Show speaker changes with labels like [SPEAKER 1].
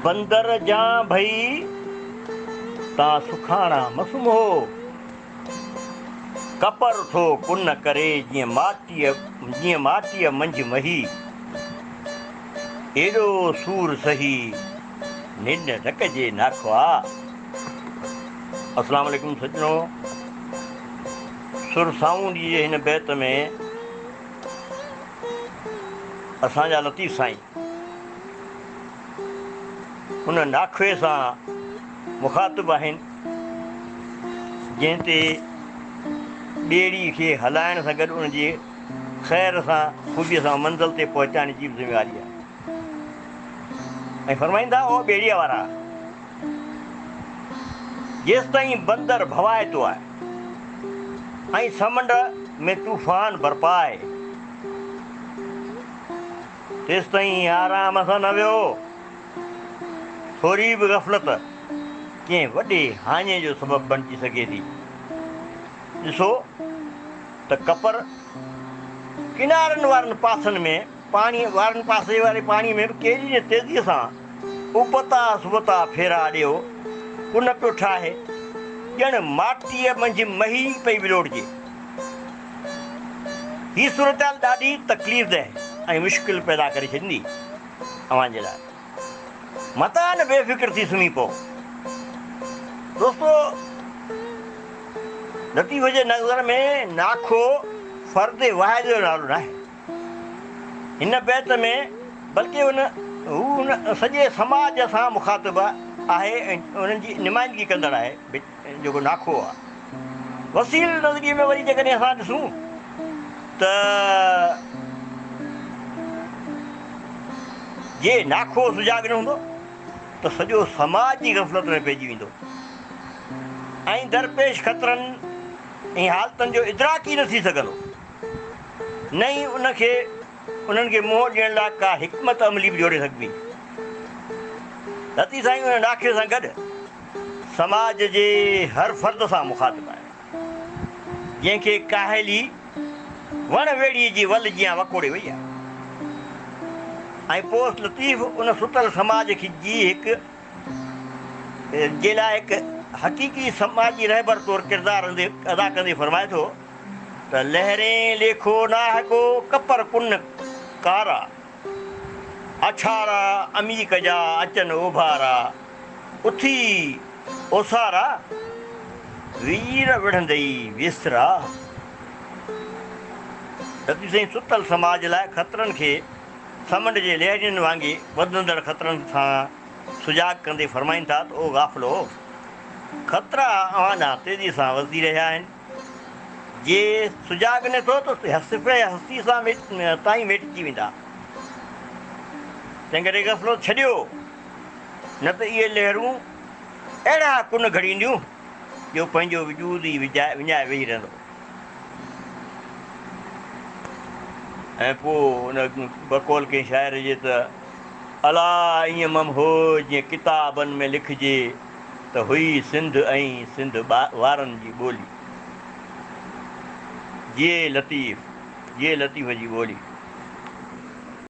[SPEAKER 1] बंदर जा भई ता सुखाणा मसुमो कपर थो कुन करे जीअं माटीअ मंझि मही एॾो सूर सही निंड ढकजे नाखवा। अस्सलाम वालेकुम सजनो। सुरसाऊं ॾींहं जे हिन बैत में असांजा लतीफ़ साईं हुन नाखवे सां मुखातिबु आहिनि जंहिं ते ॿेड़ी खे हलाइण सां गॾु उनजे ख़ैर सां ख़ूबीअ सां मंज़िल ते पहुचाइण जी बि ज़िमेवारी आहे। ऐं फरमाईंदा उहो ॿेड़ीअ वारा जेसि ताईं बंदर भवाए थो आहे ऐं समुंड में तूफ़ान बरपाए तेसि ताईं आराम सां न वियो। थोरी बि ग़फ़लत कंहिं वॾे हाञे जो सबबु बणिजी सघे थी। ॾिसो त कपर किनारनि वारनि पासनि में पाणी वारनि पासे वारे पाणीअ में बि केॾी न तेज़ीअ सां उबता सुबता फेरा ॾियो कुन पियो ठाहे ॼण माटीअ मंझि मही पई विलोड़िजे। हीअ सूरत ॾाढी तकलीफ़देह ऐं मुश्किल पैदा करे छॾींदी अव्हां जे लाइ। मता न बेफ़िक्र थी सुम्ही पओ। दोस्तो लतीफ़ जे नज़र में नाखो फ़र्द वाहिद जो नालो न आहे हिन बैत में, बल्कि हू सॼे समाज सां मुखातिबु आहे ऐं उन्हनि जी नुमाइंदगी कंदड़ आहे जेको नाखो आहे। वसील नज़रिए में वरी जेकॾहिं असां ॾिसूं त जे नाखो सुजाॻ न हूंदो त सॼो समाज जी ग़फ़लत में पइजी वेंदो ऐं दरपेश ख़तरनि ऐं हालतुनि जो इदराक ई न थी सघंदो। न ई उन्हनि खे मुंहुं ॾियण लाइ का हिकमत अमली बि जोड़े सघिबी। लतीफ़ साईं उन नाखे सां गॾु समाज जे हर फ़र्द सां मुखातिबु आहे जंहिंखे काहेली वण वेड़ीअ जी वल जीअं वकोड़े वई आहे। ऐं पोइ लतीफ़ उन सुतल समाज जी जे लाइ हिकु हक़ीक़ी समाजी रहबर तौरु किरदारु अदा कंदे फरमाए थो त लहरें लेखो नाहको कपर कुन कारा अछारा अमीक जा अचनि उभारा उथी ओसारा वीर विढ़ंदई विसरा। लतीफ़ साईं सुतल समाज लाइ ख़तरनि खे समुंड जे लहरियुनि वांगुरु वधंदड़ ख़तरनि सां सुजाॻ कंदे फरमाइनि था त ओ गाफ़िलो ख़तरा अव्हां ॾांहुं तेज़ीअ सां वधी रहिया आहिनि। जे सुजाॻ नथो त सिफ़े हस्ती सां ताईं मेटिजी वेंदा। तंहिं करे ग़फ़लो छॾियो न त इहे लहरूं अहिड़ा कुन घड़ींदियूं जो पंहिंजो वजूद ई विञाए वेही रहंदो। ऐं पोइ उन बकौल कंहिं शाइर जे त अला ईअं मम हो जीअं किताबनि में लिखिजे त हुई सिंध ऐं सिंध वारनि जी ॿोली। ये लतीफ़ जी ॿोली।